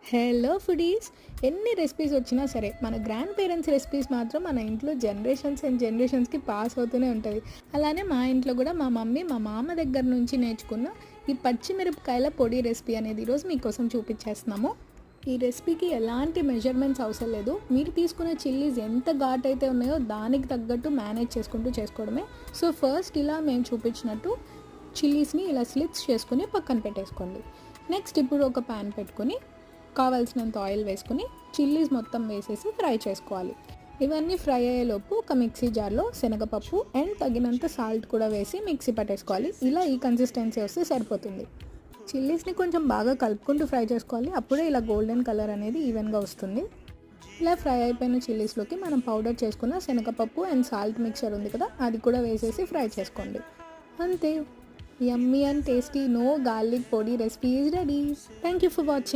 Hello foodies. ఎన్ని recipes వచ్చినా సరే మన గ్రాండ్ పేరెంట్స్ రెసిపీస్ మాత్రం మన ఇంట్లో జనరేషన్స్ అండ్ జనరేషన్స్కి పాస్ అవుతూనే ఉంటుంది. అలానే మా ఇంట్లో కూడా మా మమ్మీ మా మామ దగ్గర నుంచి నేర్చుకున్న ఈ పచ్చిమిరపకాయల పొడి రెసిపీ అనేది ఈరోజు మీకోసం చూపించేస్తున్నాము. ఈ రెసిపీకి ఎలాంటి మెజర్మెంట్స్ అవసరం లేదు. మీరు తీసుకున్న చిల్లీస్ ఎంత ఘాట్ అయితే ఉన్నాయో దానికి తగ్గట్టు మేనేజ్ చేసుకుంటూ చేసుకోవడమే. సో ఫస్ట్ ఇలా మేము చూపించినట్టు చిల్లీస్ని ఇలా స్లిప్స్ చేసుకుని పక్కన పెట్టేసుకోండి. నెక్స్ట్ ఇప్పుడు ఒక ప్యాన్ పెట్టుకొని కావాల్సినంత ఆయిల్ వేసుకుని చిల్లీస్ మొత్తం వేసేసి ఫ్రై చేసుకోవాలి. ఇవన్నీ ఫ్రై అయ్యేలోపు ఒక మిక్సీ జార్లో శనగపప్పు అండ్ తగినంత సాల్ట్ కూడా వేసి మిక్సీ పట్టేసుకోవాలి. ఇలా ఈ కన్సిస్టెన్సీ వస్తే సరిపోతుంది. చిల్లీస్ని కొంచెం బాగా కలుపుకుంటూ ఫ్రై చేసుకోవాలి. అప్పుడే ఇలా గోల్డెన్ కలర్ అనేది ఈవెన్గా వస్తుంది. ఇలా ఫ్రై అయిపోయిన చిల్లీస్లోకి మనం పౌడర్ చేసుకున్న శనగపప్పు అండ్ సాల్ట్ మిక్చర్ ఉంది కదా, అది కూడా వేసేసి ఫ్రై చేసుకోండి. అంతే, yummy and tasty no garlic పొడి recipe is ready. Thank you for watching.